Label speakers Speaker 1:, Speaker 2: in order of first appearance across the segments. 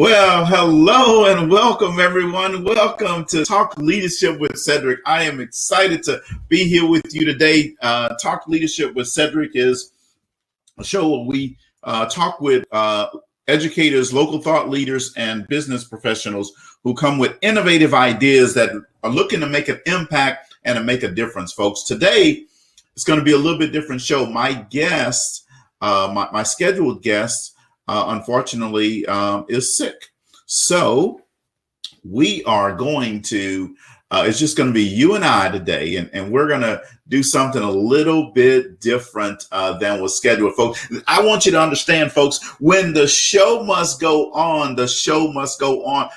Speaker 1: Well, hello and welcome, everyone. Welcome to Talk Leadership with Cedrick. I am excited to be here with you today. Talk Leadership with Cedrick is a show where we talk with educators, local thought leaders, and business professionals who come with innovative ideas that are looking to make an impact and to make a difference, folks. Today, it's going to be a little bit different show. My guest, my scheduled guest, unfortunately, is sick. So we are going to, it's just going to be you and I today, and we're going to do something a little bit different than was scheduled, folks. I want you to understand, folks, when the show must go on, the show must go on.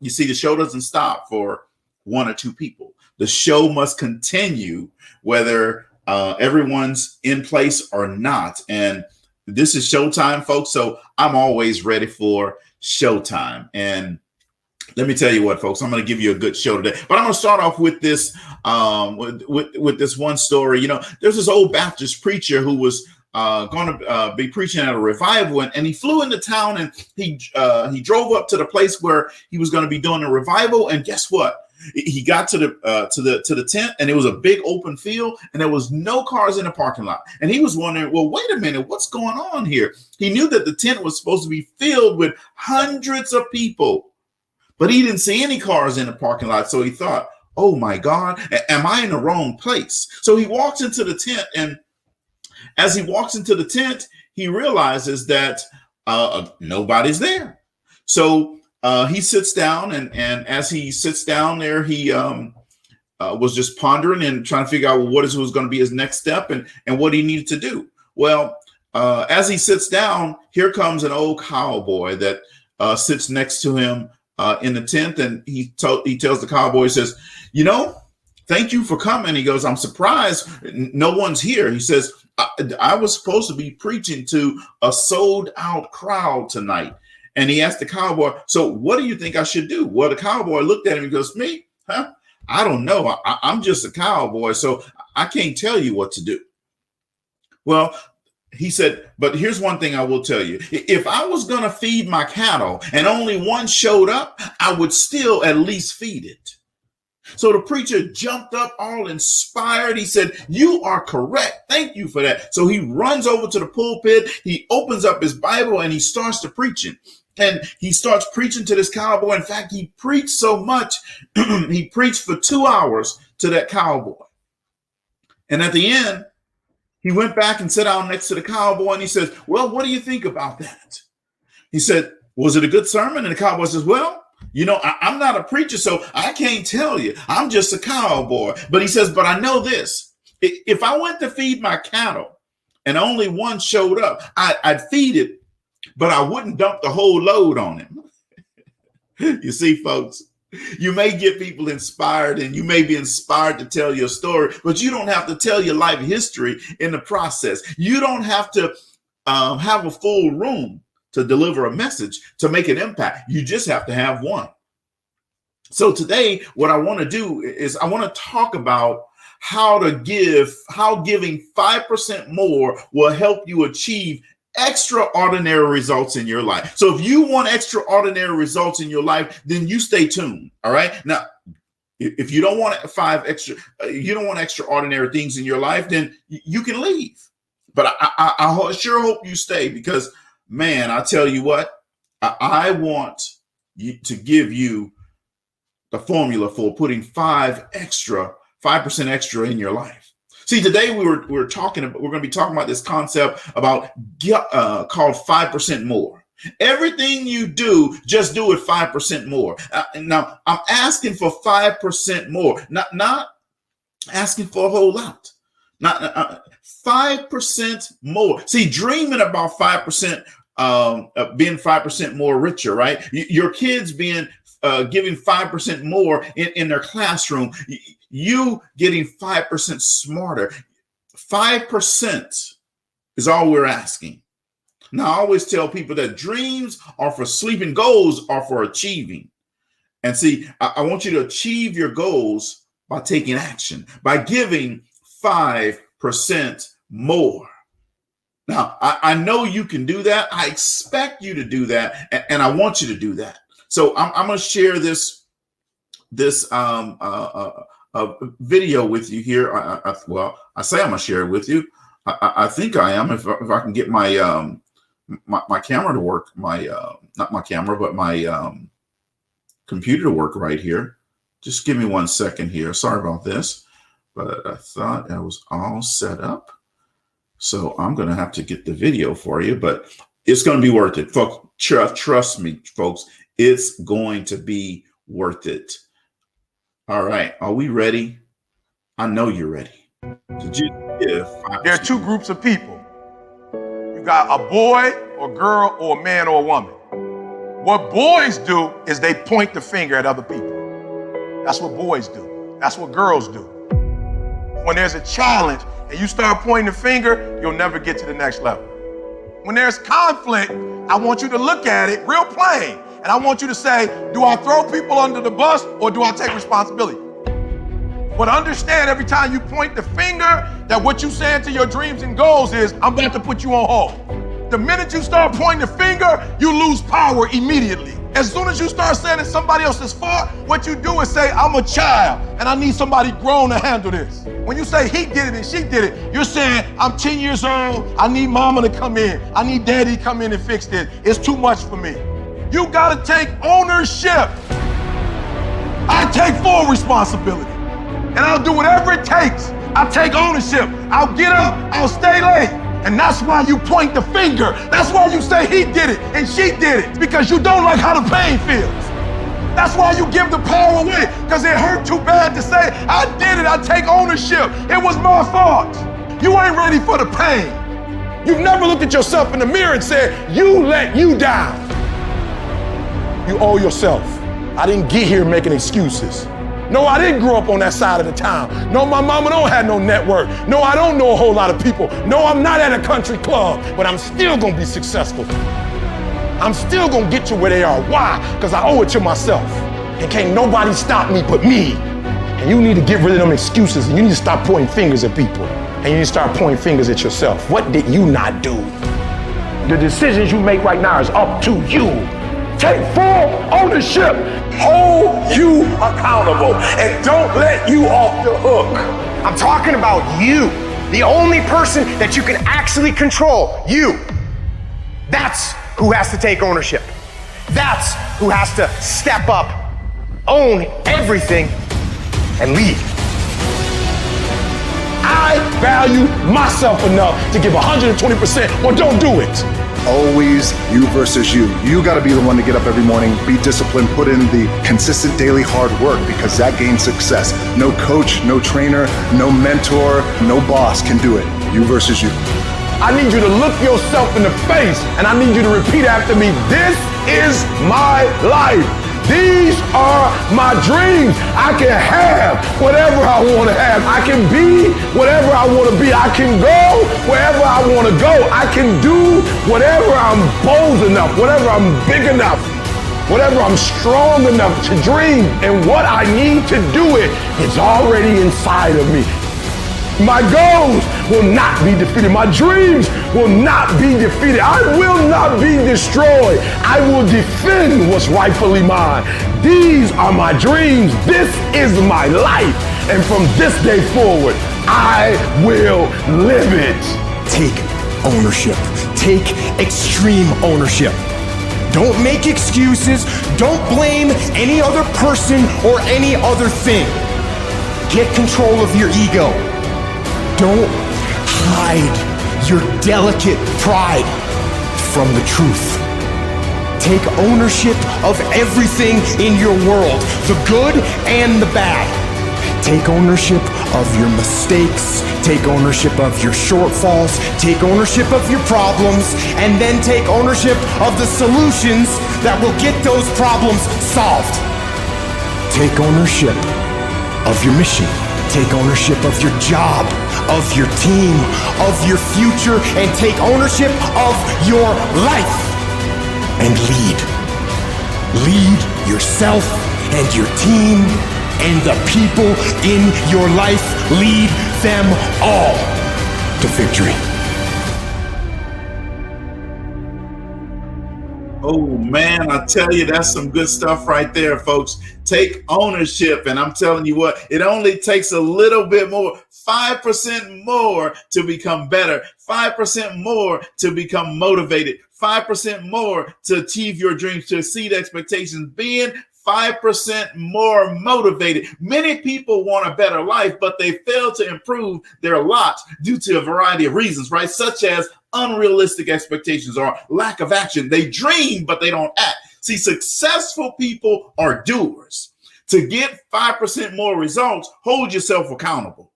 Speaker 1: You see, the show doesn't stop for one or two people. The show must continue whether everyone's in place or not. And this is showtime, folks. So I'm always ready for showtime. And let me tell you what, folks, I'm going to give you a good show today. But I'm going to start off with this, with this one story. You know, there's this old Baptist preacher who was going to be preaching at a revival, and he flew into town, and he drove up to the place where he was going to be doing a revival. And guess what? He got to the tent, and it was a big open field, and there was no cars in the parking lot. And he was wondering, well, wait a minute, what's going on here? He knew that the tent was supposed to be filled with hundreds of people, but he didn't see any cars in the parking lot. So he thought, oh my God, am I in the wrong place? So he walks into the tent, and as he walks into the tent, he realizes that nobody's there. So he sits down, and as he sits down there, he was just pondering and trying to figure out what was going to be his next step and what he needed to do. Well, as he sits down, here comes an old cowboy that sits next to him in the tent, and he tells the cowboy, he says, you know, thank you for coming. He goes, I'm surprised no one's here. He says, I was supposed to be preaching to a sold out crowd tonight. And he asked the cowboy, so what do you think I should do? Well, the cowboy looked at him and goes, me? Huh? I don't know. I'm just a cowboy, so I can't tell you what to do. Well, he said, but here's one thing I will tell you. If I was going to feed my cattle and only one showed up, I would still at least feed it. So the preacher jumped up all inspired. He said, you are correct. Thank you for that. So he runs over to the pulpit. He opens up his Bible and he starts to preaching. And he starts preaching to this cowboy. In fact, he preached so much, he preached for 2 hours to that cowboy. And at the end, he went back and sat down next to the cowboy, and he says, well, what do you think about that? He said, was it a good sermon? And the cowboy says, well, you know, I'm not a preacher, so I can't tell you. I'm just a cowboy. But he says, but I know this. If I went to feed my cattle and only one showed up, I'd feed it, but I wouldn't dump the whole load on him. You see, folks, you may get people inspired, and you may be inspired to tell your story, but you don't have to tell your life history in the process. You don't have to have a full room to deliver a message to make an impact. You just have to have one. So today, what I want to do is I want to talk about how giving 5% more will help you achieve extraordinary results in your life. So if you want extraordinary results in your life, then you stay tuned. All right. Now, if you don't want you don't want extraordinary things in your life, then you can leave. But I sure hope you stay, because, man, I tell you what, I want to give you the formula for putting 5% extra in your life. See, today we're going to be talking about this concept about called 5% more. Everything you do, just do it 5% more. Now, I'm asking for 5% more, not asking for a whole lot. Not 5% more. See, dreaming about 5%, being 5% more richer, right? Your kids being giving 5% more in their classroom. You getting 5% smarter. 5% is all we're asking. Now, I always tell people that dreams are for sleeping, goals are for achieving. And see, I want you to achieve your goals by taking action, by giving 5% more. Now, I know you can do that. I expect you to do that, and I want you to do that. So I'm going to share this video with you here. I say I'm going to share it with you. I think I am, if I can get my my camera to work, not my camera, but my computer to work right here. Just give me 1 second here. Sorry about this, but I thought I was all set up. So I'm going to have to get the video for you, but it's going to be worth it. Folks, trust me, folks, it's going to be worth it. All right. Are we ready? I know you're ready.
Speaker 2: There are two groups of people. You got a boy or girl or a man or a woman. What boys do is they point the finger at other people. That's what boys do. That's what girls do. When there's a challenge and you start pointing the finger, you'll never get to the next level. When there's conflict, I want you to look at it real plain. And I want you to say, do I throw people under the bus or do I take responsibility? But understand every time you point the finger that what you say to your dreams and goals is, I'm about to put you on hold. The minute you start pointing the finger, you lose power immediately. As soon as you start saying it's somebody else's fault, what you do is say, I'm a child and I need somebody grown to handle this. When you say he did it and she did it, you're saying, I'm 10 years old, I need mama to come in, I need daddy to come in and fix this. It's too much for me. You gotta take ownership. I take full responsibility and I'll do whatever it takes. I'll take ownership. I'll get up, I'll stay late. And that's why you point the finger. That's why you say he did it and she did it, because you don't like how the pain feels. That's why you give the power away, because it hurt too bad to say, I did it, I take ownership. It was my fault. You ain't ready for the pain. You've never looked at yourself in the mirror and said, you let you down. You owe yourself. I didn't get here making excuses. No, I didn't grow up on that side of the town. No, my mama don't have no network. No, I don't know a whole lot of people. No, I'm not at a country club, but I'm still gonna be successful. I'm still gonna get to where they are. Why? Because I owe it to myself. And can't nobody stop me but me. And you need to get rid of them excuses, and you need to stop pointing fingers at people. And you need to start pointing fingers at yourself. What did you not do? The decisions you make right now is up to you. Take full ownership. Hold you accountable and don't let you off the hook.
Speaker 3: I'm talking about you, the only person that you can actually control, you. That's who has to take ownership. That's who has to step up, own everything, and lead.
Speaker 2: I value myself enough to give 120% or don't do it.
Speaker 4: Always you versus you. You got to be the one to get up every morning, be disciplined, put in the consistent daily hard work, because that gains success. No coach, no trainer, no mentor, no boss can do it. You versus you.
Speaker 2: I need you to look yourself in the face and I need you to repeat after me, this is my life. These are my dreams. I can have whatever I want to have. I can be whatever I want to be. I can go wherever I want to go. I can do whatever I'm bold enough, whatever I'm big enough, whatever I'm strong enough to dream. And what I need to do it's already inside of me. My goals will not be defeated. My dreams will not be defeated. I will not be destroyed. I will defend what's rightfully mine. These are my dreams. This is my life. And from this day forward, I will live it.
Speaker 3: Take ownership. Take extreme ownership. Don't make excuses. Don't blame any other person or any other thing. Get control of your ego. Don't hide your delicate pride from the truth. Take ownership of everything in your world, the good and the bad. Take ownership of your mistakes, take ownership of your shortfalls, take ownership of your problems, and then take ownership of the solutions that will get those problems solved. Take ownership of your mission. Take ownership of your job, of your team, of your future, and take ownership of your life. And lead. Lead yourself and your team and the people in your life. Lead them all to victory.
Speaker 1: Oh man, I tell you, that's some good stuff right there, folks. Take ownership. And I'm telling you what, it only takes a little bit more, 5% more to become better, 5% more to become motivated, 5% more to achieve your dreams, to exceed expectations, being 5% more motivated. Many people want a better life, but they fail to improve their lot due to a variety of reasons, right? Such as unrealistic expectations or lack of action. They dream, but they don't act. See, successful people are doers. To get 5% more results, hold yourself accountable.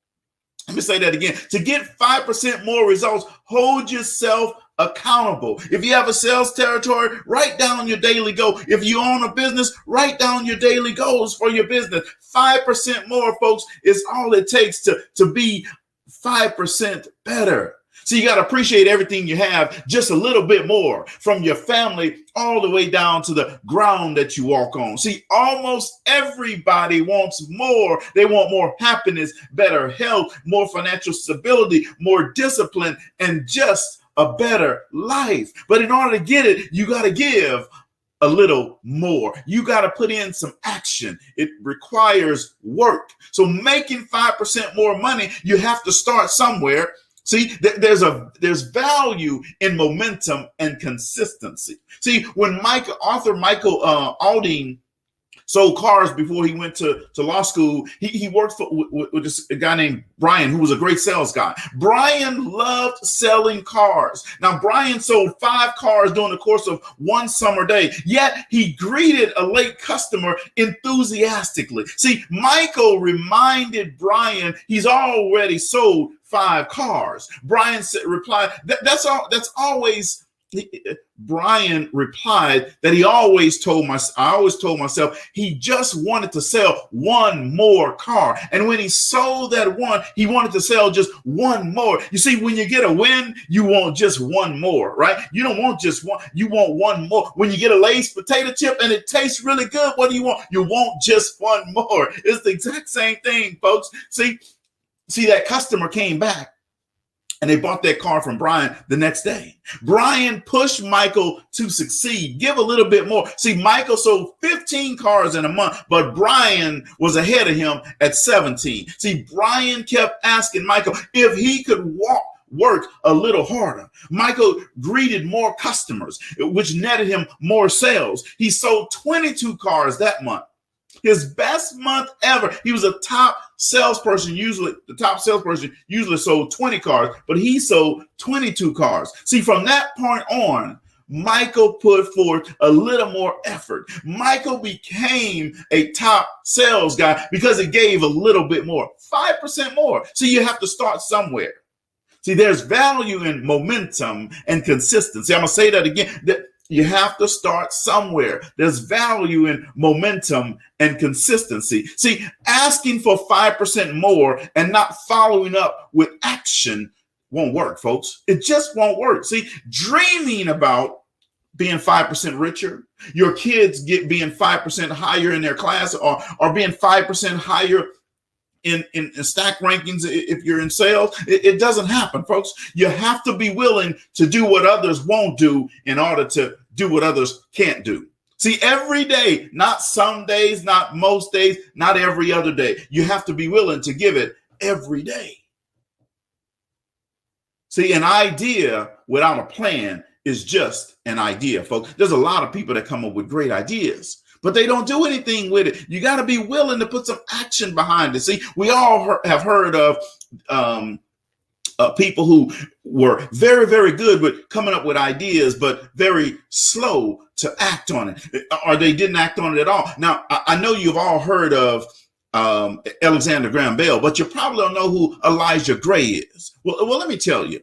Speaker 1: Let me say that again. To get 5% more results, hold yourself accountable. If you have a sales territory, write down your daily goal. If you own a business, write down your daily goals for your business. 5% more, folks, is all it takes to be 5% better. So you got to appreciate everything you have just a little bit more, from your family all the way down to the ground that you walk on. See, almost everybody wants more. They want more happiness, better health, more financial stability, more discipline, and just a better life. But in order to get it, you got to give a little more. You got to put in some action. It requires work. So making 5% more money, you have to start somewhere. See, there's value in momentum and consistency. See, when Michael Aldine sold cars before he went to law school, he worked with this guy named Brian, who was a great sales guy. Brian loved selling cars. Now, Brian sold 5 cars during the course of one summer day, yet he greeted a late customer enthusiastically. See, Michael reminded Brian he's already sold 5 cars. Brian replied, Brian replied that I always told myself he just wanted to sell one more car. And when he sold that one, he wanted to sell just one more. You see, when you get a win, you want just one more, right? You don't want just one, you want one more. When you get a Lay's potato chip and it tastes really good, what do you want? You want just one more. It's the exact same thing, folks. See, that customer came back and they bought that car from Brian the next day. Brian pushed Michael to succeed, give a little bit more. See, Michael sold 15 cars in a month, but Brian was ahead of him at 17. See, Brian kept asking Michael if he could work a little harder. Michael greeted more customers, which netted him more sales. He sold 22 cars that month. His best month ever. He was a top salesperson. The top salesperson usually sold 20 cars, but he sold 22 cars. See, from that point on, Michael put forth a little more effort. Michael became a top sales guy because he gave a little bit more, 5% more. So you have to start somewhere. See, there's value in momentum and consistency. I'm going to say that again. You have to start somewhere. There's value in momentum and consistency. See, asking for 5% more and not following up with action won't work, folks. It just won't work. See, dreaming about being 5% richer, your kids being 5% higher in their class, or being 5% higher in stack rankings if you're in sales, it doesn't happen, folks. You have to be willing to do what others won't do in order to do what others can't do. See, every day, not some days, not most days, not every other day. You have to be willing to give it every day. See, an idea without a plan is just an idea, folks. There's a lot of people that come up with great ideas, but they don't do anything with it. You got to be willing to put some action behind it. See, we all have heard of people who were very, very good with coming up with ideas, but very slow to act on it, or they didn't act on it at all. Now, I know you've all heard of Alexander Graham Bell, but you probably don't know who Elijah Gray is. Well, let me tell you.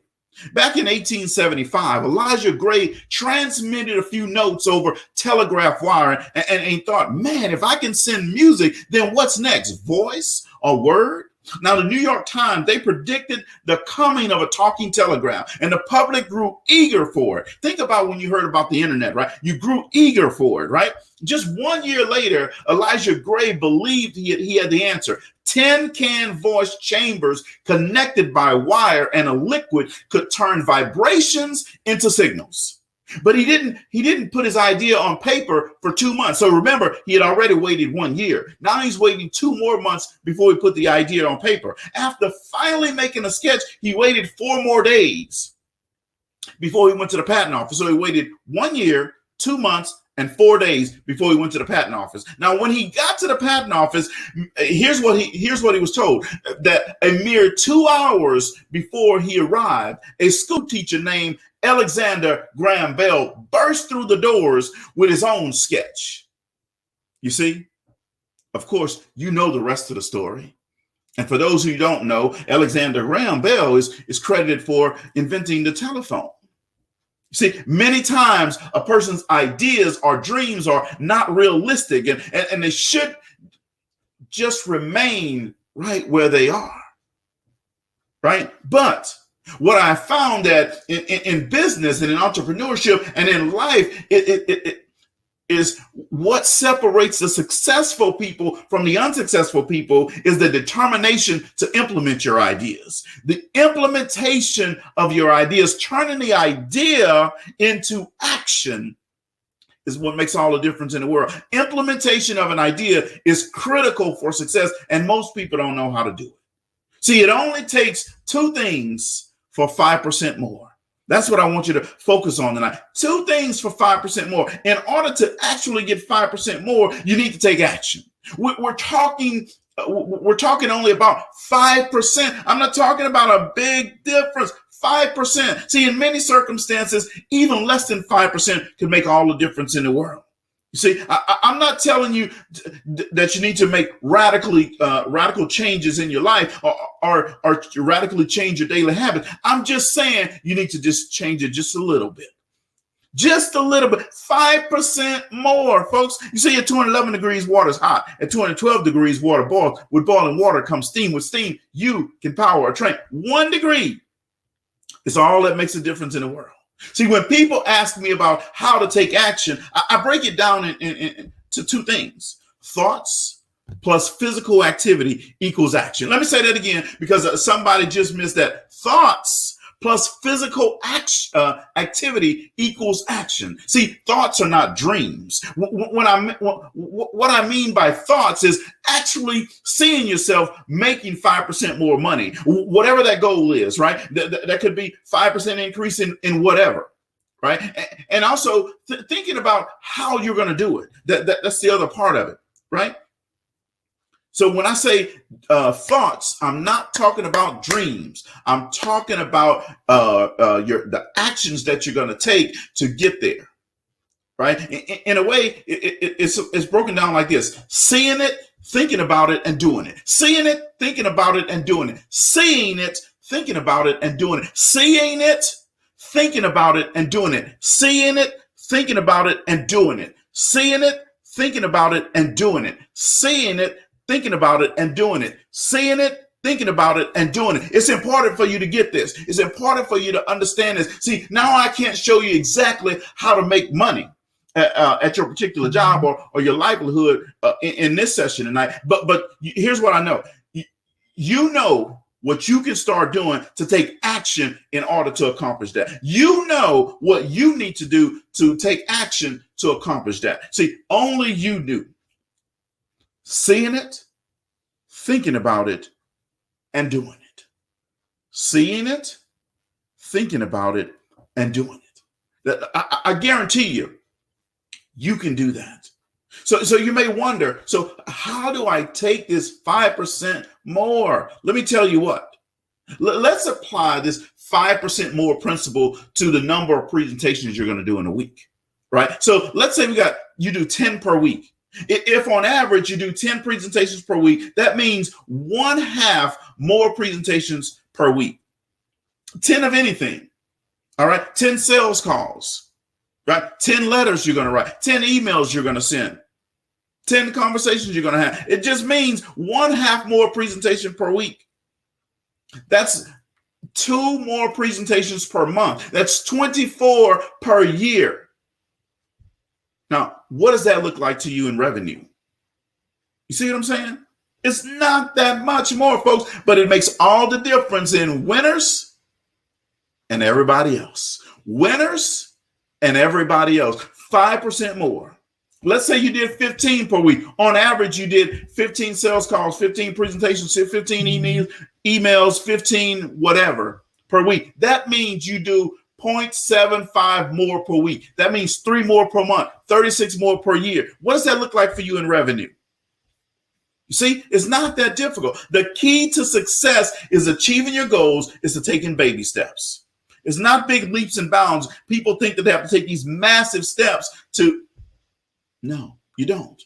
Speaker 1: Back in 1875, Elijah Gray transmitted a few notes over telegraph wire and he thought, man, if I can send music, then what's next? Voice or word? Now, the New York Times, they predicted the coming of a talking telegraph, and the public grew eager for it. Think about when you heard about the internet, right? You grew eager for it, right? Just 1 year later, Elijah Gray believed he had the answer. 10 can voice chambers connected by wire and a liquid could turn vibrations into signals. But he didn't put his idea on paper for 2 months. So remember, he had already waited 1 year. Now he's waiting 2 more months before he put the idea on paper. After finally making a sketch, he waited 4 more days before he went to the patent office. So he waited 1 year, 2 months, and 4 days before he went to the patent office. Now, when he got to the patent office, here's what he was told: that a mere 2 hours before he arrived, a school teacher named Alexander Graham Bell burst through the doors with his own sketch. You see, of course, you know the rest of the story. And for those who don't know, Alexander Graham Bell is credited for inventing the telephone. See, many times a person's ideas or dreams are not realistic, and they should just remain right where they are, right? But what I found that in business and in entrepreneurship and in life, it is what separates the successful people from the unsuccessful people is the determination to implement your ideas. The implementation of your ideas, turning the idea into action, is what makes all the difference in the world. Implementation of an idea is critical for success, and most people don't know how to do it. See, it only takes 2 things for 5% more. That's what I want you to focus on tonight. 2 things for 5% more. In order to actually get 5% more, you need to take action. We're talking only about 5%. I'm not talking about a big difference. 5%. See, in many circumstances, even less than 5% can make all the difference in the world. You see, I'm not telling you that you need to make radical changes in your life or radically change your daily habits. I'm just saying you need to just change it just a little bit. Just a little bit. 5% more, folks. You see, at 211 degrees, water is hot. At 212 degrees, water boils. With boiling water comes steam. With steam, you can power a train. 1 degree is all that makes a difference in the world. See, when people ask me about how to take action, I break it down into 2 things. Thoughts plus physical activity equals action. Let me say that again, because somebody just missed that. Thoughts plus physical activity equals action. See, thoughts are not dreams. What I mean by thoughts is actually seeing yourself making 5% more money, whatever that goal is, right? That could be 5% increase in whatever, right? And also thinking about how you're going to do it. That's the other part of it, right? So when I say thoughts, I'm not talking about dreams. I'm talking about the actions that you're going to take to get there, right? In a way, it's broken down like this: seeing it, thinking about it, and doing it. Seeing it, thinking about it, and doing it. Seeing it, thinking about it, and doing it. Seeing it, thinking about it, and doing it. Seeing it, thinking about it, and doing it. Seeing it, thinking about it, and doing it. Seeing it, thinking about it, and doing it. Seeing it, thinking about it, and doing it. It's important for you to get this. It's important for you to understand this. See, now I can't show you exactly how to make money at your particular job or your livelihood in this session tonight. But here's what I know. You know what you can start doing to take action in order to accomplish that. You know what you need to do to take action to accomplish that. See, only you do. Seeing it, thinking about it, and doing it. Seeing it, thinking about it, and doing it. I guarantee you can do that. So you may wonder, so how do I take this 5% more? Let me tell you what. Let's apply this 5% more principle to the number of presentations you're going to do in a week, right? So let's say you do 10 per week. If on average you do 10 presentations per week, that means 1/2 more presentations per week. 10 of anything, all right? 10 sales calls, right? 10 letters you're going to write, 10 emails you're going to send, 10 conversations you're going to have. It just means 1/2 more presentation per week. That's 2 more presentations per month. That's 24 per year. Now, what does that look like to you in revenue? You see what I'm saying? It's not that much more, folks, but it makes all the difference in winners and everybody else. Winners and everybody else. 5% more. Let's say you did 15 per week. On average, you did 15 sales calls, 15 presentations, 15 emails, 15 whatever per week. That means you do 0.75 more per week. That means 3 more per month, 36 more per year. What does that look like for you in revenue? You see, it's not that difficult. The key to success is achieving your goals, is to taking baby steps. It's not big leaps and bounds. People think that they have to take these massive steps to. No, you don't.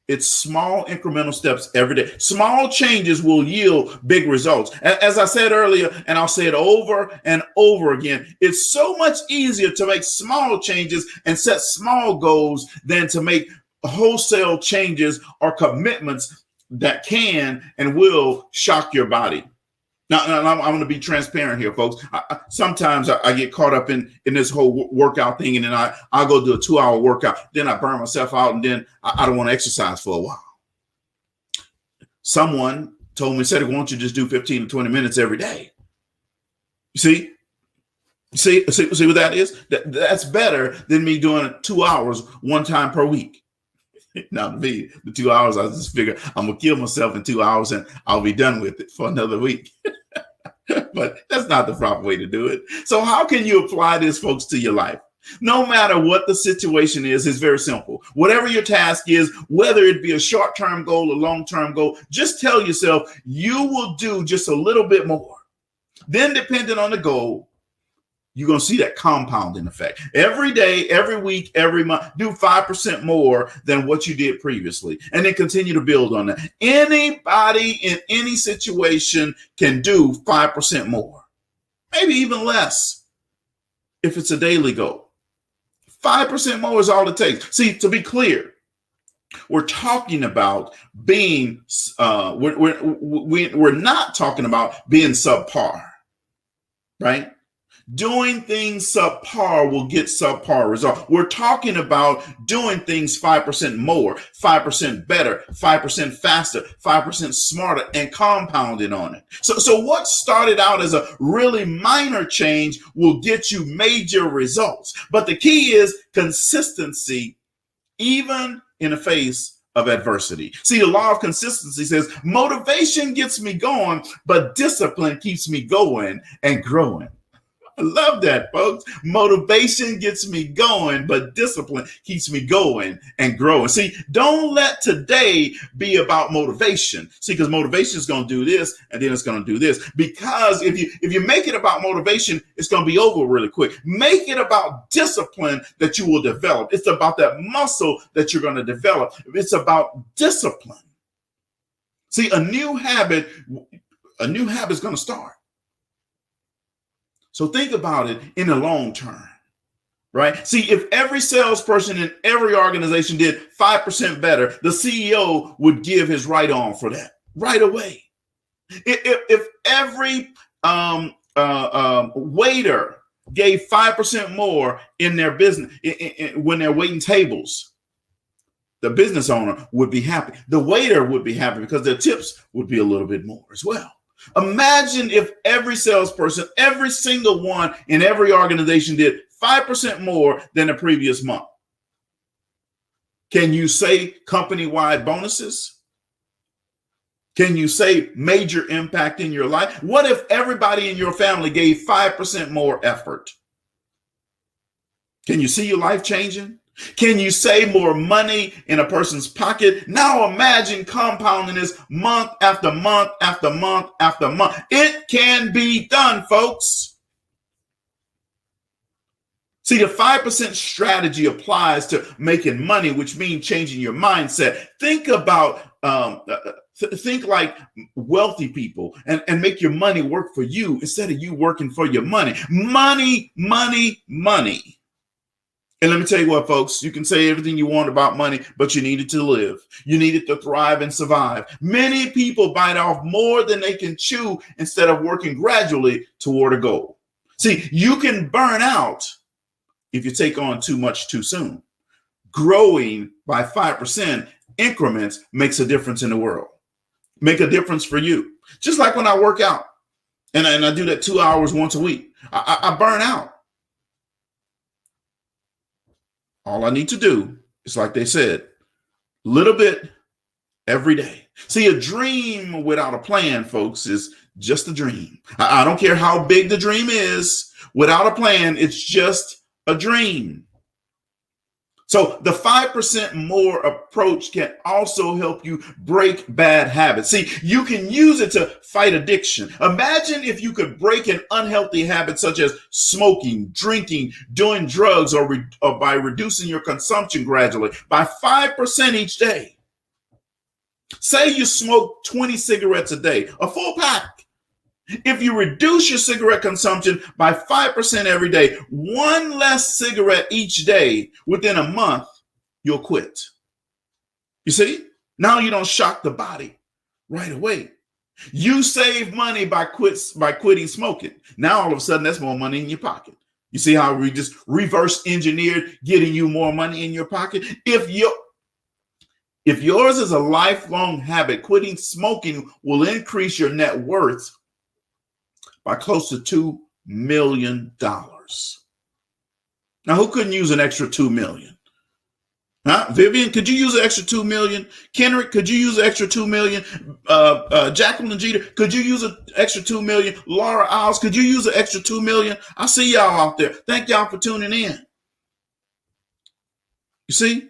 Speaker 1: It's small incremental steps every day. Small changes will yield big results. As I said earlier, and I'll say it over and over again, it's so much easier to make small changes and set small goals than to make wholesale changes or commitments that can and will shock your body. Now, I'm going to be transparent here, folks. Sometimes I get caught up in this whole workout thing, and then I'll go do a 2-hour workout. Then I burn myself out, and then I don't want to exercise for a while. Someone told me, Cedrick, why don't you just do 15 to 20 minutes every day? See what that is? That's better than me doing 2 hours one time per week. Now, me, the 2 hours, I just figure I'm going to kill myself in 2 hours and I'll be done with it for another week. But that's not the proper way to do it. So how can you apply this, folks, to your life? No matter what the situation is, it's very simple. Whatever your task is, whether it be a short-term goal or long-term goal, just tell yourself you will do just a little bit more. Then, depending on the goal, you're going to see that compounding effect. Every day, every week, every month, do 5% more than what you did previously, and then continue to build on that. Anybody in any situation can do 5% more, maybe even less if it's a daily goal. 5% more is all it takes. See, to be clear, we're talking about being, we're not talking about being subpar, right? Doing things subpar will get subpar results. We're talking about doing things 5% more, 5% better, 5% faster, 5% smarter, and compounding on it. So what started out as a really minor change will get you major results. But the key is consistency, even in the face of adversity. See, the law of consistency says motivation gets me going, but discipline keeps me going and growing. I love that, folks. Motivation gets me going, but discipline keeps me going and growing. See, don't let today be about motivation. See, because motivation is going to do this, and then it's going to do this. Because if you make it about motivation, it's going to be over really quick. Make it about discipline that you will develop. It's about that muscle that you're going to develop. It's about discipline. See, a new habit is going to start. So think about it in the long term, right? See, if every salesperson in every organization did 5% better, the CEO would give his right arm for that right away. If every waiter gave 5% more in their business when they're waiting tables, the business owner would be happy. The waiter would be happy because their tips would be a little bit more as well. Imagine if every salesperson, every single one in every organization did 5% more than the previous month. Can you say company-wide bonuses? Can you say major impact in your life? What if everybody in your family gave 5% more effort? Can you see your life changing? Can you save more money in a person's pocket? Now imagine compounding this month after month after month after month. It can be done, folks. See, the 5% strategy applies to making money, which means changing your mindset. Think about, think like wealthy people and make your money work for you instead of you working for your money. Money, money, money. And let me tell you what, folks, you can say everything you want about money, but you need it to live. You need it to thrive and survive. Many people bite off more than they can chew instead of working gradually toward a goal. See, you can burn out if you take on too much too soon. Growing by 5% increments makes a difference in the world. Make a difference for you. Just like when I work out and I do that 2 hours once a week, I burn out. All I need to do is, like they said, little bit every day. See, a dream without a plan, folks, is just a dream. I don't care how big the dream is. Without a plan, it's just a dream. So the 5% more approach can also help you break bad habits. See, you can use it to fight addiction. Imagine if you could break an unhealthy habit such as smoking, drinking, doing drugs, or by reducing your consumption gradually by 5% each day. Say you smoke 20 cigarettes a day, a full pack. If you reduce your cigarette consumption by 5% every day, one less cigarette each day, within a month, you'll quit. You see? Now you don't shock the body right away. You save money by quitting smoking. Now all of a sudden that's more money in your pocket. You see how we just reverse engineered getting you more money in your pocket? If yours is a lifelong habit, quitting smoking will increase your net worth by close to $2 million. Now, who couldn't use an extra $2 million? Huh? Vivian, could you use an extra $2 million? Kendrick, could you use an extra $2 million? Jacqueline Jeter, could you use an extra $2 million? Laura Isles, could you use an extra $2 million? I see y'all out there. Thank y'all for tuning in. You see?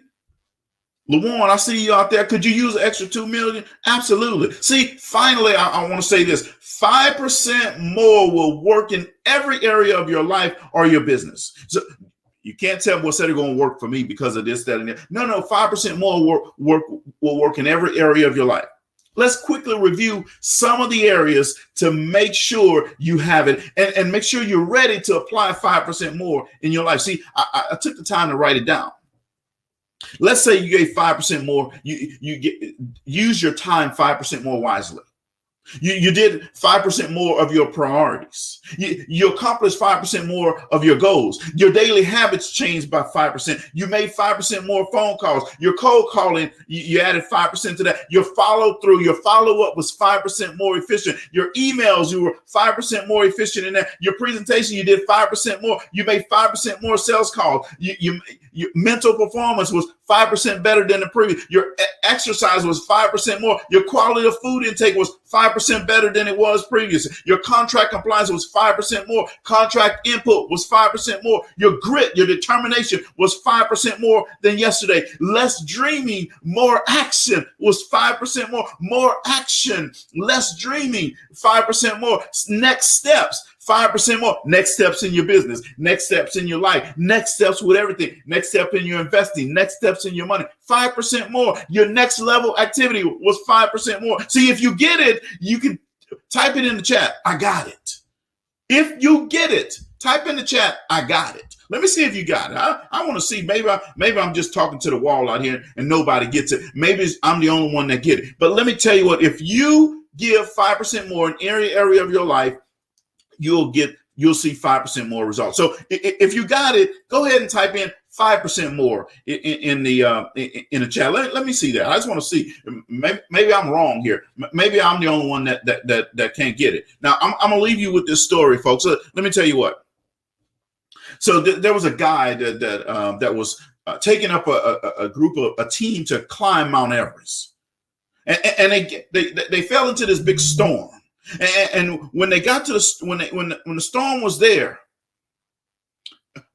Speaker 1: LaWarn, I see you out there. Could you use an extra $2 million? Absolutely. See, finally, I want to say this. 5% more will work in every area of your life or your business. So you can't tell what's going to work for me because of this, that, and that. No, 5% more will work in every area of your life. Let's quickly review some of the areas to make sure you have it and make sure you're ready to apply 5% more in your life. See, I took the time to write it down. Let's say you gave 5% more. Use your time 5% more wisely. You did 5% more of your priorities. You accomplished 5% more of your goals. Your daily habits changed by 5%. You made 5% more phone calls. Your cold calling, you added 5% to that. Your follow-through, your follow-up was 5% more efficient. Your emails, you were 5% more efficient in that. Your presentation, you did 5% more. You made 5% more sales calls. Your mental performance was 5% better than the previous. Your exercise was 5% more. Your quality of food intake was 5% better than it was previously. Your contract compliance was 5% more. Contract input was 5% more. Your grit, your determination was 5% more than yesterday. Less dreaming, more action was 5% more. More action, less dreaming, 5% more. Next steps, 5% more. Next steps in your business, next steps in your life, next steps with everything, next step in your investing, next steps in your money, 5% more. Your next level activity was 5% more. See, if you get it, you can type it in the chat. I got it. If you get it, type in the chat. I got it. Let me see if you got it. I want to see. Maybe I'm just talking to the wall out here and nobody gets it. Maybe I'm the only one that get it. But let me tell you what, if you give 5% more in every area of your life, you'll see 5% more results. So if you got it, go ahead and type in 5% more in the chat. Let me see that. I just want to see. Maybe I'm wrong here. Maybe I'm the only one that can't get it. Now I'm gonna leave you with this story, folks. So let me tell you what. So there was a guy that was taking up a team to climb Mount Everest, and they fell into this big storm. And when they got to when the storm was there,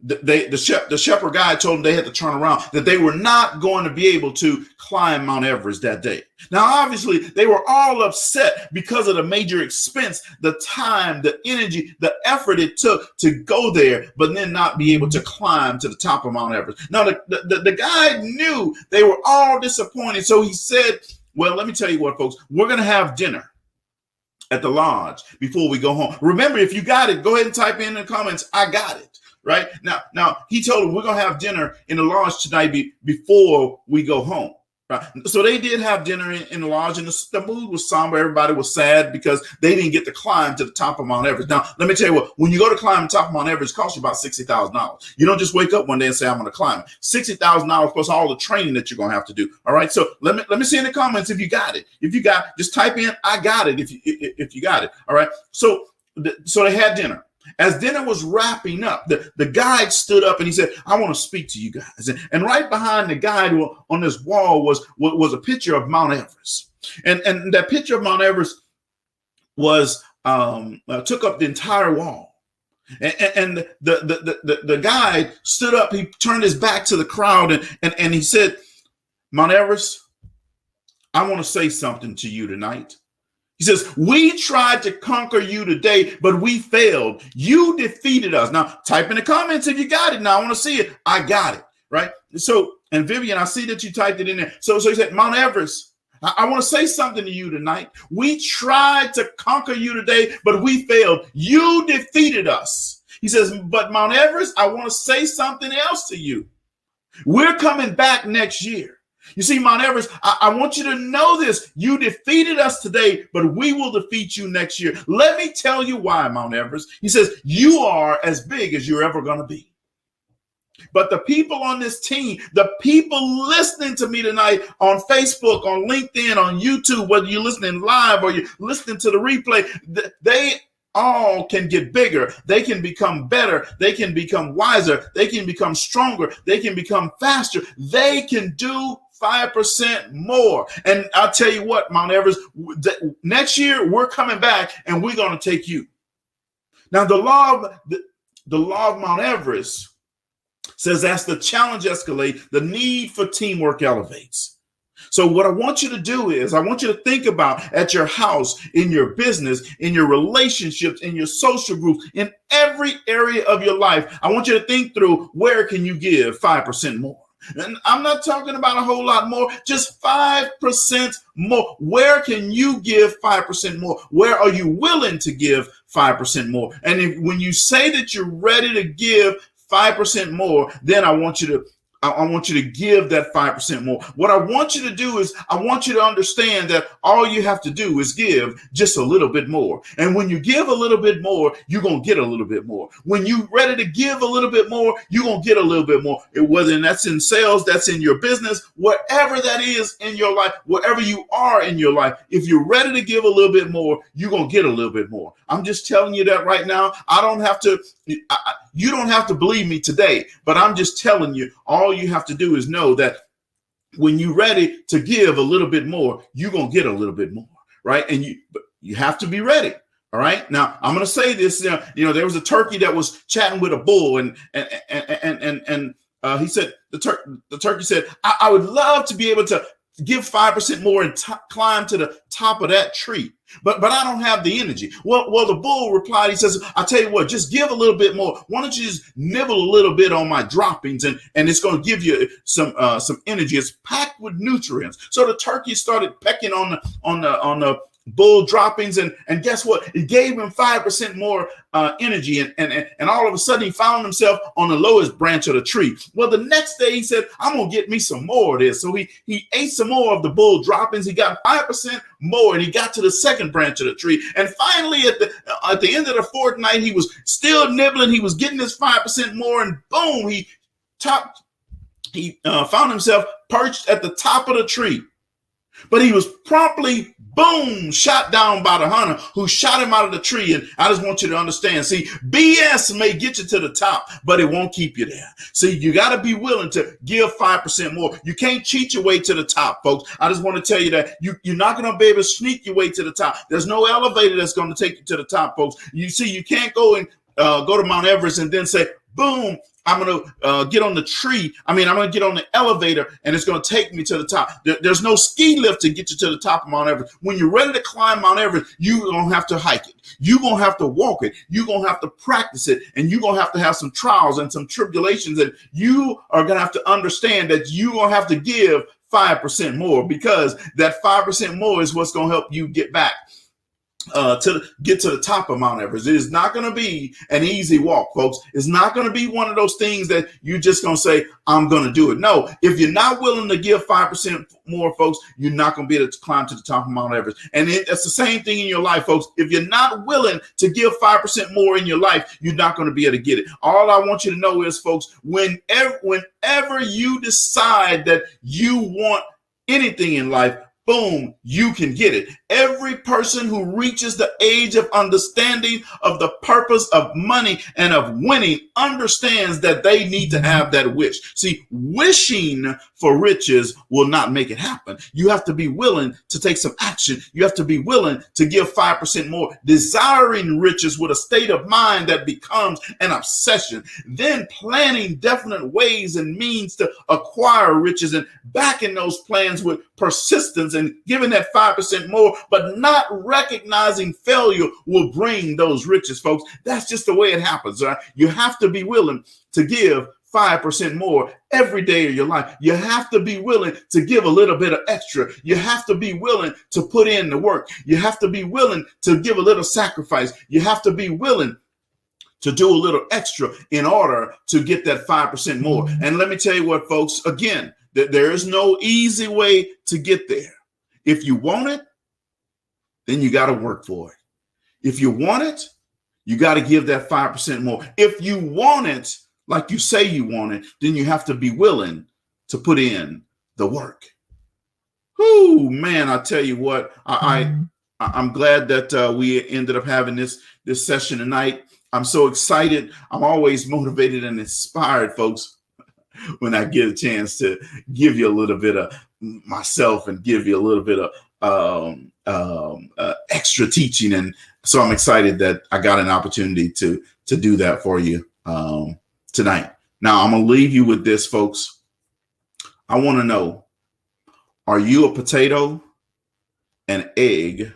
Speaker 1: the shepherd guy told them they had to turn around, that they were not going to be able to climb Mount Everest that day. Now, obviously, they were all upset because of the major expense, the time, the energy, the effort it took to go there, but then not be able to climb to the top of Mount Everest. Now, the guy knew they were all disappointed. So he said, well, let me tell you what, folks, we're going to have dinner at the lodge before we go home. Remember, if you got it, go ahead and type in the comments, I got it. Right now, he told them we're gonna have dinner in the lodge tonight before we go home. Right, so they did have dinner in the lodge, and the mood was somber. Everybody was sad because they didn't get to climb to the top of Mount Everest. Now, let me tell you what: when you go to climb the top of Mount Everest, it costs you about $60,000. You don't just wake up one day and say, "I'm going to climb it." $60,000 plus all the training that you're going to have to do. All right, so let me see in the comments if you got it. If you got, just type in "I got it." If you got it, all right. So they had dinner. As dinner was wrapping up, the guide stood up and he said, I want to speak to you guys. And right behind the guide on this wall was a picture of Mount Everest. And that picture of Mount Everest was took up the entire wall. And the guide stood up, he turned his back to the crowd and he said, Mount Everest, I want to say something to you tonight. He says, we tried to conquer you today, but we failed. You defeated us. Now, type in the comments if you got it. Now, I want to see it. I got it, right? So, and Vivian, I see that you typed it in there. So he said, Mount Everest, I want to say something to you tonight. We tried to conquer you today, but we failed. You defeated us. He says, but Mount Everest, I want to say something else to you. We're coming back next year. You see, Mount Everest, I want you to know this. You defeated us today, but we will defeat you next year. Let me tell you why, Mount Everest. He says, you are as big as you're ever going to be. But the people on this team, the people listening to me tonight on Facebook, on LinkedIn, on YouTube, whether you're listening live or you're listening to the replay, they all can get bigger. They can become better. They can become wiser. They can become stronger. They can become faster. They can do 5% more. And I'll tell you what, Mount Everest, next year we're coming back and we're going to take you. Now, the law of Mount Everest says as the challenge escalates, the need for teamwork elevates. So what I want you to do is I want you to think about at your house, in your business, in your relationships, in your social groups, in every area of your life. I want you to think through, where can you give 5% more? And I'm not talking about a whole lot more, just 5% more. Where can you give 5% more? Where are you willing to give 5% more? And when you say that you're ready to give 5% more, then I want you to give that 5% more. What I want you to do is I want you to understand that all you have to do is give just a little bit more. And when you give a little bit more, you're going to get a little bit more. When you're ready to give a little bit more, you're going to get a little bit more. Whether that's in sales, that's in your business, whatever that is in your life, wherever you are in your life, if you're ready to give a little bit more, you're going to get a little bit more. I'm just telling you that right now. You don't have to believe me today, but I'm just telling you, all you have to do is know that when you're ready to give a little bit more, you're going to get a little bit more, right? And you have to be ready. All right. Now, I'm going to say this. There was a turkey that was chatting with a bull, and he said, the turkey said, I would love to be able to give 5% more and climb to the top of that tree. But I don't have the energy. Well, the bull replied, he says, I tell you what, just give a little bit more. Why don't you just nibble a little bit on my droppings and it's going to give you some energy. It's packed with nutrients. So the turkey started pecking on the bull droppings, and guess what? It gave him 5% more energy, and all of a sudden he found himself on the lowest branch of the tree. Well, the next day he said, I'm gonna get me some more of this. So he ate some more of the bull droppings. He got 5% more, and he got to the second branch of the tree. And finally, at the end of the fourth night, he was still nibbling. He was getting his 5% more, and boom, he found himself perched at the top of the tree. But he was promptly, boom, shot down by the hunter who shot him out of the tree. And I just want you to understand, see, BS may get you to the top, but it won't keep you there. See, you got to be willing to give 5% more. You can't cheat your way to the top, folks. I just want to tell you that you're not going to be able to sneak your way to the top. There's no elevator that's going to take you to the top, folks. You see, you can't go to Mount Everest and then say, boom, I'm going to get on the tree. I'm going to get on the elevator, and it's going to take me to the top. There's no ski lift to get you to the top of Mount Everest. When you're ready to climb Mount Everest, you're going to have to hike it. You're going to have to walk it. You're going to have to practice it, and you're going to have some trials and some tribulations, and you are going to have to understand that you're going to have to give 5% more, because that 5% more is what's going to help you get back to get to the top of Mount Everest. It is not going to be an easy walk, folks. It's not going to be one of those things that you're just going to say, I'm going to do it. No, if you're not willing to give 5% more, folks, you're not going to be able to climb to the top of Mount Everest. And that's the same thing in your life, folks. If you're not willing to give 5% more in your life, you're not going to be able to get it. All I want you to know is, folks, whenever you decide that you want anything in life, boom, you can get it. Every person who reaches the age of understanding of the purpose of money and of winning understands that they need to have that wish. See, wishing for riches will not make it happen. You have to be willing to take some action. You have to be willing to give 5% more, desiring riches with a state of mind that becomes an obsession, then planning definite ways and means to acquire riches and backing those plans with persistence and giving that 5% more, but not recognizing failure will bring those riches, folks. That's just the way it happens. Right? You have to be willing to give 5% more every day of your life. You have to be willing to give a little bit of extra. You have to be willing to put in the work. You have to be willing to give a little sacrifice. You have to be willing to do a little extra in order to get that 5% more. And let me tell you what, folks, again, that there is no easy way to get there. If you want it, then you got to work for it. If you want it, you got to give that 5% more. If you want it, like you say you want it, then you have to be willing to put in the work. Whoo, man, I tell you what, I'm glad that we ended up having this session tonight. I'm so excited. I'm always motivated and inspired, folks, when I get a chance to give you a little bit of myself and give you a little bit of extra teaching. And so I'm excited that I got an opportunity to do that for you tonight. Now, I'm going to leave you with this, folks. I want to know, are you a potato, an egg,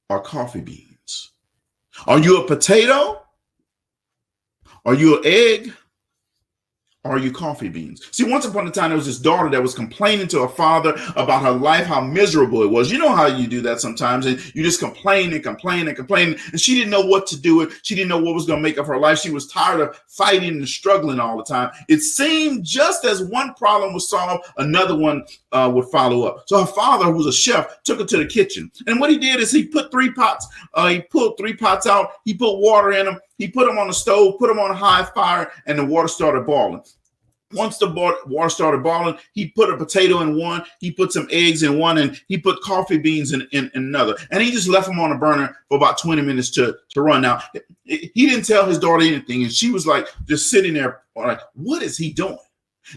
Speaker 1: or coffee beans? Are you a potato? Are you an egg? Or are you coffee beans? See, once upon a time, there was this daughter that was complaining to her father about her life, how miserable it was. You know how you do that sometimes, and you just complain and complain and complain, and she didn't know what to do. She didn't know what was going to make of her life. She was tired of fighting and struggling all the time. It seemed just as one problem was solved, another one would follow up. So her father, who was a chef, took her to the kitchen, and what he did is he put 3 pots. He pulled 3 pots out. He put water in them. He put them on the stove, put them on a high fire, and the water started boiling. Once the water started boiling, he put a potato in one, he put some eggs in one, and he put coffee beans in another. And he just left them on the burner for about 20 minutes to run. Now, he didn't tell his daughter anything, and she was like just sitting there like, what is he doing?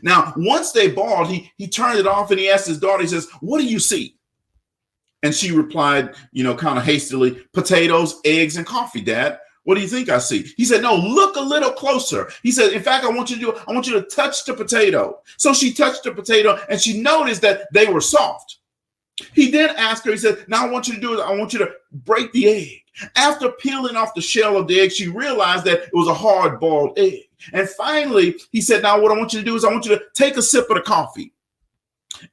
Speaker 1: Now, once they boiled, he turned it off and he asked his daughter, he says, what do you see? And she replied, kind of hastily, potatoes, eggs, and coffee, Dad. What do you think I see? He said, no, look a little closer. He said, in fact, I want you to touch the potato. So she touched the potato and she noticed that they were soft. He then asked her, he said, now I want you to break the egg. After peeling off the shell of the egg, she realized that it was a hard boiled egg. And finally, he said, now what I want you to do is I want you to take a sip of the coffee.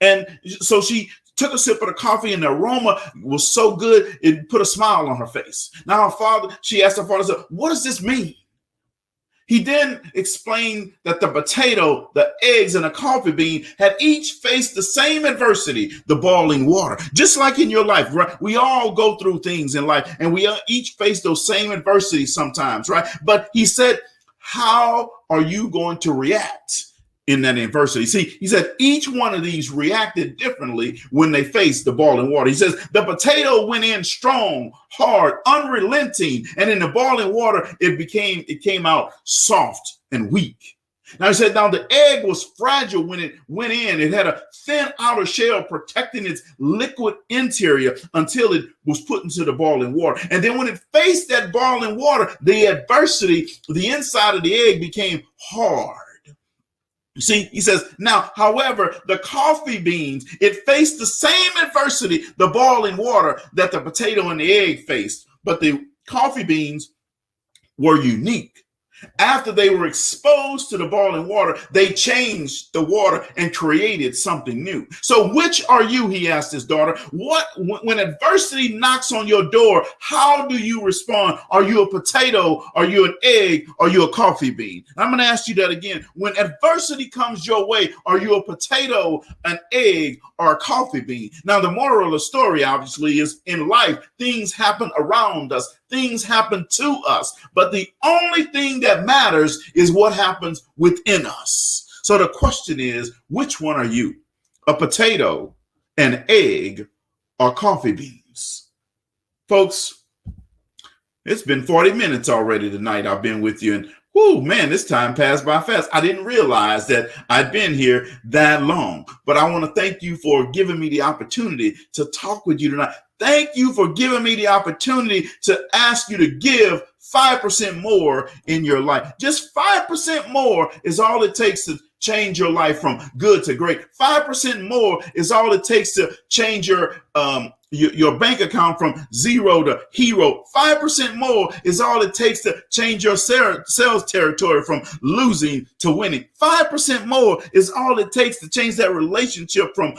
Speaker 1: And so she took a sip of the coffee and the aroma was so good, it put a smile on her face. Now she asked her father, said, what does this mean? He then explained that the potato, the eggs, and the coffee bean had each faced the same adversity, the boiling water. Just like in your life, right? We all go through things in life and we each face those same adversities sometimes, right? But he said, how are you going to react in that adversity? See, he said each one of these reacted differently when they faced the boiling water. He says the potato went in strong, hard, unrelenting, and in the boiling water, it came out soft and weak. Now he said, now the egg was fragile when it went in. It had a thin outer shell protecting its liquid interior until it was put into the boiling water. And then when it faced that boiling water, the adversity, the inside of the egg became hard. You see, he says, now, however, the coffee beans, it faced the same adversity, the boiling water, that the potato and the egg faced. But the coffee beans were unique. After they were exposed to the boiling water, they changed the water and created something new. So which are you, he asked his daughter. When adversity knocks on your door, how do you respond? Are you a potato? Are you an egg? Are you a coffee bean? I'm going to ask you that again. When adversity comes your way, are you a potato, an egg, or a coffee bean? Now, the moral of the story, obviously, is in life, things happen around us. Things happen to us, but the only thing that matters is what happens within us. So the question is, which one are you? A potato, an egg, or coffee beans? Folks, it's been 40 minutes already tonight. I've been with you, and whoo, man, this time passed by fast. I didn't realize that I'd been here that long, but I want to thank you for giving me the opportunity to talk with you tonight. Thank you for giving me the opportunity to ask you to give 5% more in your life. Just 5% more is all it takes to change your life from good to great. 5% more is all it takes to change your bank account from zero to hero. 5% more is all it takes to change your sales territory from losing to winning. 5% more is all it takes to change that relationship from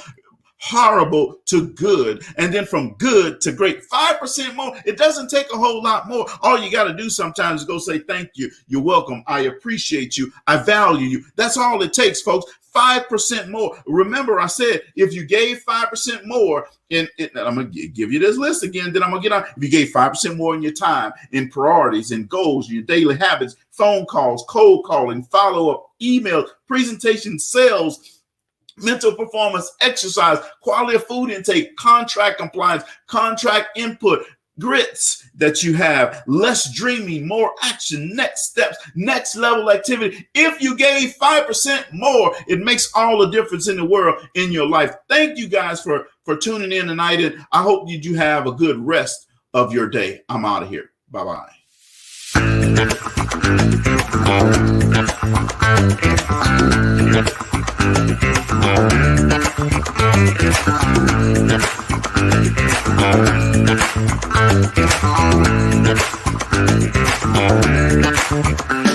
Speaker 1: horrible to good, and then from good to great. 5% more. It doesn't take a whole lot more. All you got to do sometimes is go say, thank you, you're welcome, I appreciate you, I value you. That's all it takes, folks. 5% more. Remember, I said if you gave 5% more I'm going to give you this list again, then I'm going to get on. If you gave 5% more in your time, in priorities, in goals, your daily habits, phone calls, cold calling, follow-up, email, presentation, sales, mental performance, exercise, quality of food intake, contract compliance, contract input, grits that you have, less dreaming, more action, next steps, next level activity. If you gave 5% more, it makes all the difference in the world in your life. Thank you guys for tuning in tonight, and I hope that you have a good rest of your day. I'm out of here. Bye-bye. Thank you.